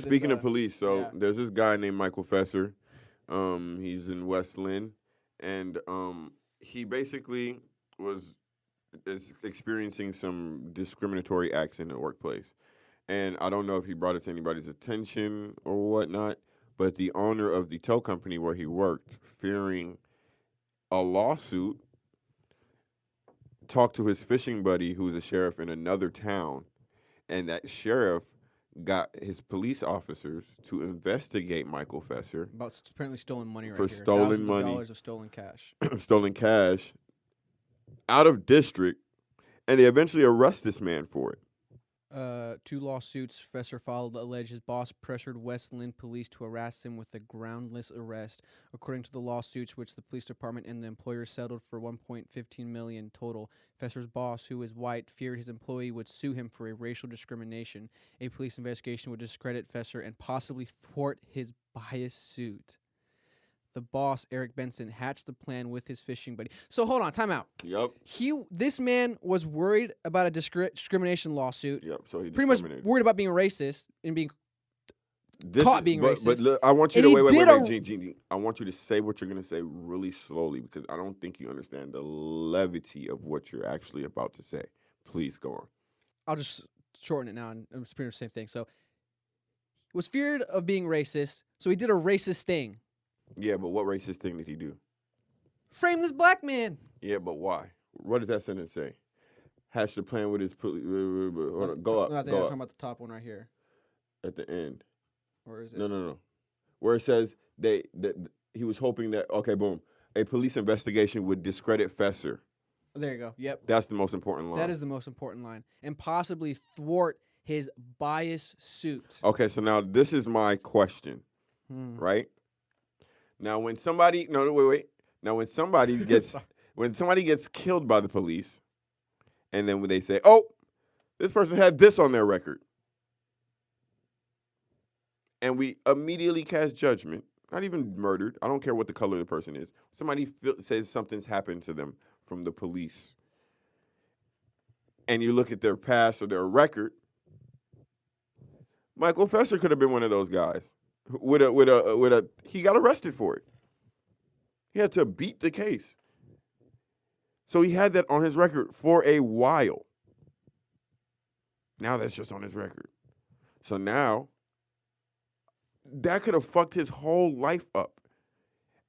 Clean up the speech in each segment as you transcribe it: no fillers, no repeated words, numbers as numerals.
speaking of police, so yeah. there's this guy named Michael Fesser. He's in West Lynn, and he basically was is experiencing some discriminatory acts in the workplace. And I don't know if he brought it to anybody's attention or whatnot, but the owner of the tow company where he worked, fearing a lawsuit, talked to his fishing buddy who's a sheriff in another town, and that sheriff got his police officers to investigate Michael Fesser About apparently stolen money right for here. stolen Thousands money. of dollars of stolen cash. stolen cash out of district, and they eventually arrest this man for it. 2 lawsuits Fesser filed allege his boss pressured West Lynn police to harass him with a groundless arrest. According to the lawsuits, which the police department and the employer settled for $1.15 million total, Fesser's boss, who is white, feared his employee would sue him for a racial discrimination. A police investigation would discredit Fesser and possibly thwart his bias suit. The boss, Eric Benson, hatched the plan with his fishing buddy. So hold on, time out. Yep. This man was worried about a discrimination lawsuit. Yep. So he Pretty much discriminated. worried about being racist and being This caught is- being but, racist. But look, I want you And to he wait, did a- Gene. I want you to say what you're gonna say really slowly because I don't think you understand the levity of what you're actually about to say. Please go on. I'll just shorten it now, and it's pretty much the same thing. So, was feared of being racist, so he did a racist thing. Yeah, but what racist thing did he do? Frame this black man. Yeah, but why? What does that sentence say? Hatch the plan with his police. Hold on, go No, I up. think I'm Go talking up about the top one right here. at the end. Or is it? No. Where it says that he was hoping that boom, a police investigation would discredit Fesser. Oh, there you go. Yep. That's the most important line. That is the most important line. And possibly thwart his bias suit. Okay, so now this is my question, right? Now when somebody Now when somebody gets killed by the police, and then when they say, "Oh, this person had this on their record," and we immediately cast judgment, not even murdered. I don't care what the color of the person is. Somebody says something's happened to them from the police, and you look at their past or their record. Michael Fesser could have been one of those guys. He got arrested for it. He had to beat the case. So he had that on his record for a while. Now that's just on his record. So now that could have fucked his whole life up.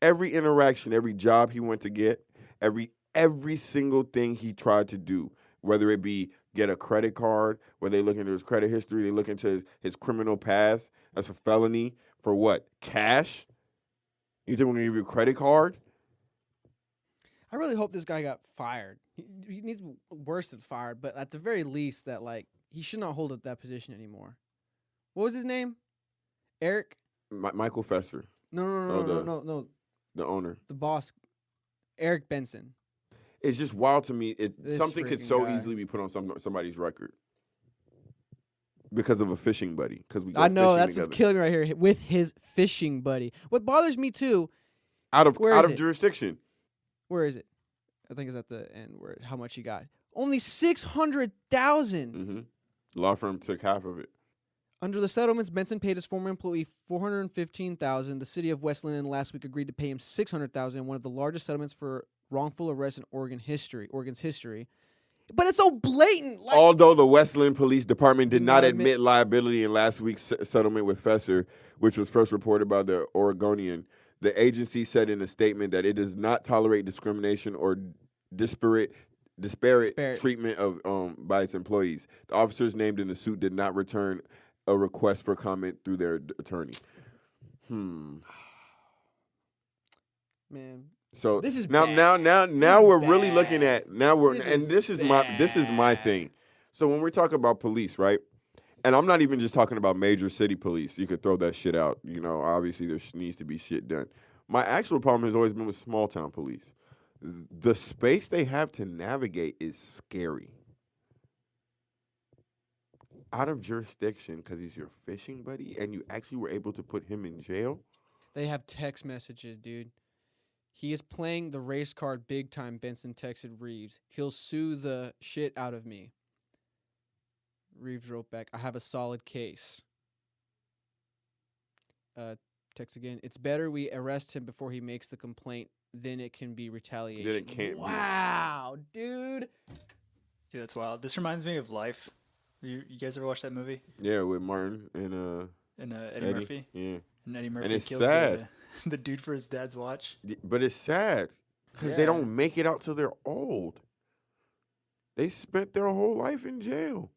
Every interaction, every job he went to get, every single thing he tried to do, whether it be get a credit card, where they look into his credit history, they look into his criminal past. That's a felony for what? Cash? You think we're going to give you a credit card? I really hope this guy got fired. He needs worse than fired, but at the very least, that he should not hold up that position anymore. What was his name? Eric? Michael Fesser. No. The owner. The boss, Eric Benson. It's just wild to me. Something could freaking so guy. easily be put on somebody's record because of a fishing buddy. Because we go I know fishing that's together. what's killing me right here with his fishing buddy. What bothers me too. out of Where is it? jurisdiction. Where is it? I think it's at the end. How much he got? Only $600,000. Mm-hmm. Law firm took half of it. Under the settlements, Benson paid his former employee $415,000. The city of West Lynn last week agreed to pay him $600,000. One of the largest settlements for wrongful arrest in Oregon's history. But it's so blatant. Although the West Lynn Police Department did not admit liability in last week's settlement with Fesser, which was first reported by the Oregonian, the agency said in a statement that it does not tolerate discrimination or disparate treatment of by its employees. The officers named in the suit did not return a request for comment through their attorney. Man, So this is now bad. we're This really is looking bad. at now we're This and is this is my thing. So when we talk about police, right? And I'm not even just talking about major city police. You could throw that shit out. You know, obviously there needs to be shit done. My actual problem has always been with small town police. The space they have to navigate is scary. Out of jurisdiction because he's your fishing buddy and you actually were able to put him in jail? They have text messages, dude. He is playing the race card big time, Benson texted Reeves. He'll sue the shit out of me. Reeves wrote back, I have a solid case. text again. It's better we arrest him before he makes the complaint. Then it can be retaliation. Then it can't be. Wow, dude. Dude, that's wild. This reminds me of Life. You guys ever watch that movie? Yeah, with Martin and Eddie Murphy? Yeah. And Eddie Murphy And it's kills sad. the dude for his dad's watch. But it's sad because they Yeah. don't make it out till they're old. They spent their whole life in jail.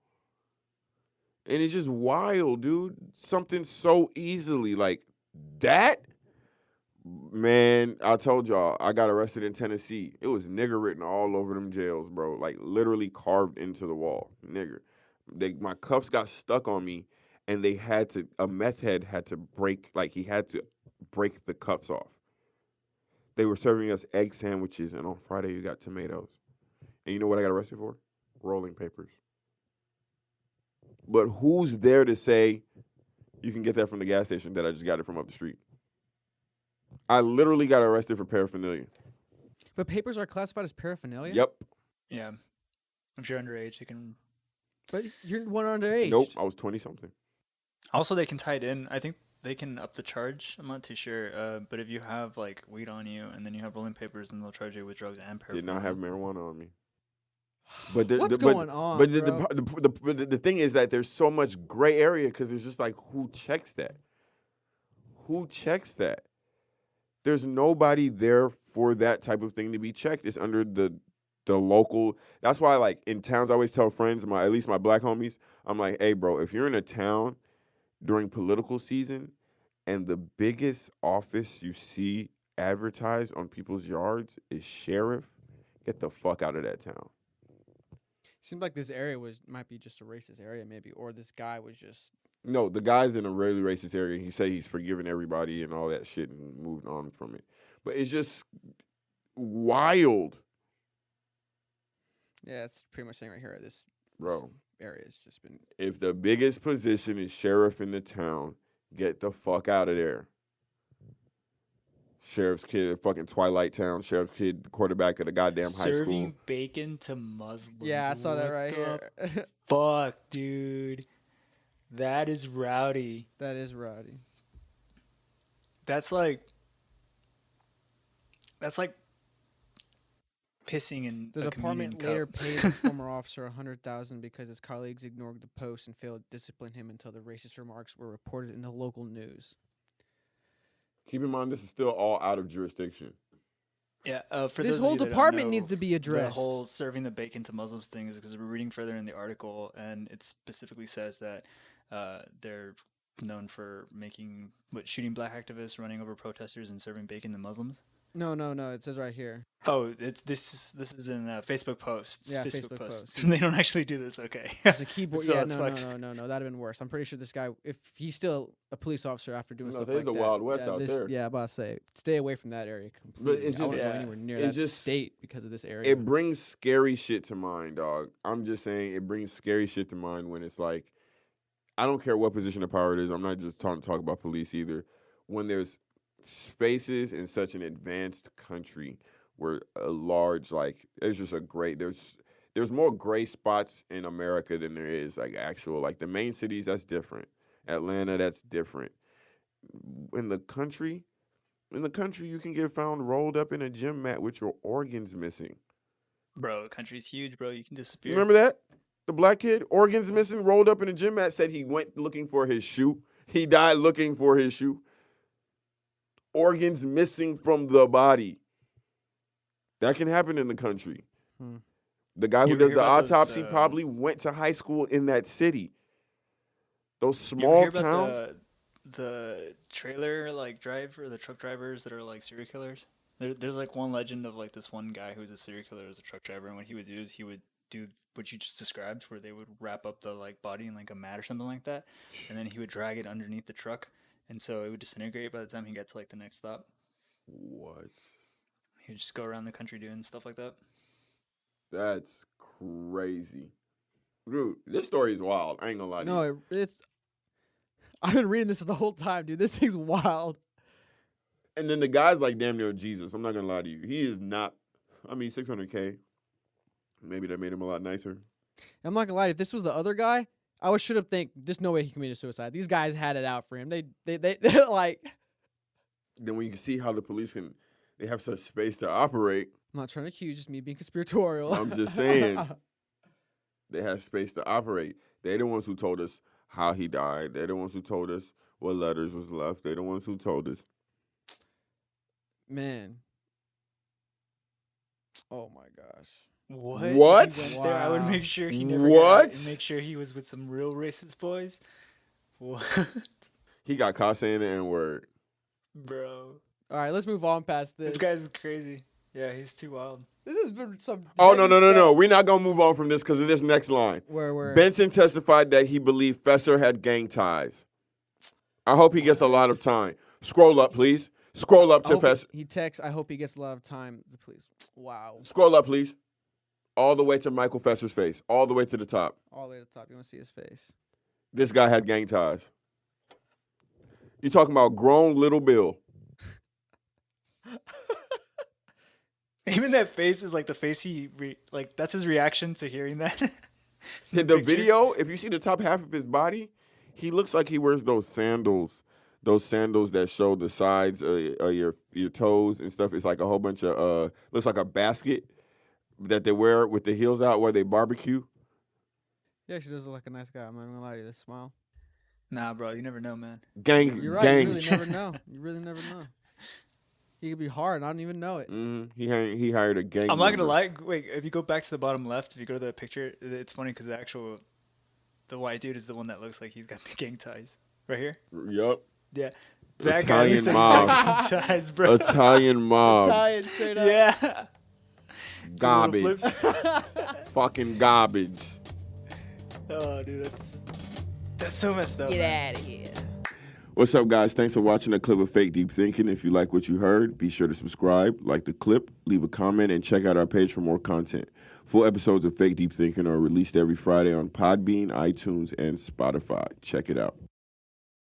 And it's just wild, dude. Something so easily like that. Man, I told y'all, I got arrested in Tennessee. It was nigger written all over them jails, bro. Like literally carved into the wall. Nigger. My cuffs got stuck on me, and a meth head had to break, like he had to break the cuffs off. They were serving us egg sandwiches, and on Friday you got tomatoes. And you know what I got arrested for? Rolling papers. But who's there to say you can get that from the gas station that I just got it from up the street? I literally got arrested for paraphernalia. But papers are classified as paraphernalia? Yep. Yeah. If you're underage, you can. But you're one underage. Nope. I was 20-something. Also, they can tie it in. I think they can up the charge. I'm not too sure. But if you have like weed on you and then you have rolling papers, then they'll charge you with drugs and paraphernalia. Did not have marijuana on me. What's going on, But bro? the thing is that there's so much gray area because it's just like, who checks that? Who checks that? There's nobody there for that type of thing to be checked. It's under the local. That's why, like, in towns, I always tell friends, at least my black homies, I'm like, hey, bro, if you're in a town during political season and the biggest office you see advertised on people's yards is sheriff, get the fuck out of that town. Seems like this area might be just a racist area, maybe, or this guy was just. No, the guy's in a really racist area. He said he's forgiven everybody and all that shit and moved on from it. But it's just wild. Yeah, it's pretty much saying right here. This area has just been. If the biggest position is sheriff in the town, get the fuck out of there. Sheriff's kid at fucking Twilight Town. Sheriff's kid, quarterback of the goddamn high school. Serving bacon to Muslims. Yeah, I saw that What right the here. Fuck, dude. That is rowdy. That is rowdy. That's like pissing in The a department communion later cup. paid the former officer $100,000 because his colleagues ignored the post and failed to discipline him until the racist remarks were reported in the local news. Keep in mind, this is still all out of jurisdiction. Yeah, for This those of whole you that don't department know, needs to be addressed. The whole serving the bacon to Muslims thing is because we're reading further in the article, and it specifically says that they're known for shooting black activists, running over protesters, and serving bacon to Muslims. No. It says right here. Oh, this is in Facebook posts. Yeah, Facebook posts. They don't actually do this. Okay. It's a keyboard. So Yeah, it's no. fucked. That'd have been worse. I'm pretty sure this guy, if he's still a police officer after doing No, stuff there's like the that. Wild West out there. Yeah, I'm about to say, stay away from that area completely. it's I wouldn't just- go anywhere near it's that just- state because of this area. It brings scary shit to mind, dog. I'm just saying it brings scary shit to mind when it's like, I don't care what position of power it is. I'm not just talking about police either. When there's spaces in such an advanced country where a large, like, there's just there's more gray spots in America than there is like actual, like the main cities, that's different. Atlanta, that's different. In the country, you can get found rolled up in a gym mat with your organs missing. Bro, the country's huge, bro. You can disappear. You remember that? The black kid, organs missing, rolled up in a gym mat, said he went looking for his shoe. He died looking for his shoe. Organs missing from the body. That can happen in the country. The guy who You ever does hear the about those, autopsy probably went to high school in that city. Those You ever small hear about towns. the trailer driver, the truck drivers that are like serial killers. There's like one legend of like this one guy who's a serial killer as a truck driver, and what he would do is he would do what you just described, where they would wrap up the like body in like a mat or something like that, and then he would drag it underneath the truck, and so it would disintegrate by the time he got to like the next stop. What? He would just go around the country doing stuff like that. That's crazy. Dude, this story is wild. I ain't gonna lie to you. No, it's. I've been reading this the whole time, dude. This thing's wild. And then the guy's like damn near Jesus. I'm not gonna lie to you. He is not. I mean, $600K. Maybe that made him a lot nicer. I'm not gonna lie. If this was the other guy, I should have think there's no way he committed suicide. These guys had it out for him. They like. Then when you can see how the police they have such space to operate. I'm not trying to accuse, just me being conspiratorial. I'm just saying they have space to operate. They're the ones who told us how he died. They're the ones who told us what letters was left. They're the ones who told us. Man. Oh my gosh. What? What? If he went there, I would Wow. make sure he never What? got out and make sure he was with some real racist boys. What? He got caught saying the N-word. Bro. All right, let's move on past This this. guy's crazy. Yeah, he's too wild. This has been some. Oh, heavy no. stuff. We're not going to move on from this because of this next line. Where Benson testified that he believed Fesser had gang ties. I hope he gets a lot of time. Scroll up, please. Scroll up to Fesser. he texts, I hope he gets a lot of time. Please. Wow. Scroll up, please. All the way to Michael Fesser's face. All the way to the top. All the way to the top. You want to see his face? This guy had gang ties. You're talking about grown little Bill. Even that face is like the face that's his reaction to hearing that. The Picture. video, if you see the top half of his body, he looks like he wears those sandals that show the sides of your toes and stuff. It's like a whole bunch of looks like a basket that they wear with the heels out where they barbecue. He actually does look like a nice guy. I'm not even gonna lie to you. This smile. Nah, bro, you never know, man. Gang, You're right. gang. You really never know. You really never know. He could be hard. I don't even know it. He hired a gang. I'm not gonna member. lie. Wait, if you go back to the bottom left, if you go to the picture, it's funny because the white dude is the one that looks like he's got the gang ties right here. Yup. Yeah, that Italian guy looks like mob. he's got gang ties, bro. Italian mob. Italian straight up. Yeah. Garbage. Fucking garbage. Oh, dude, that's so messed up. Get out of here. What's up, guys? Thanks for watching a clip of Fake Deep Thinking. If you like what you heard, be sure to subscribe, like the clip, leave a comment, and check out our page for more content. Full episodes of Fake Deep Thinking are released every Friday on Podbean, iTunes, and Spotify. Check it out.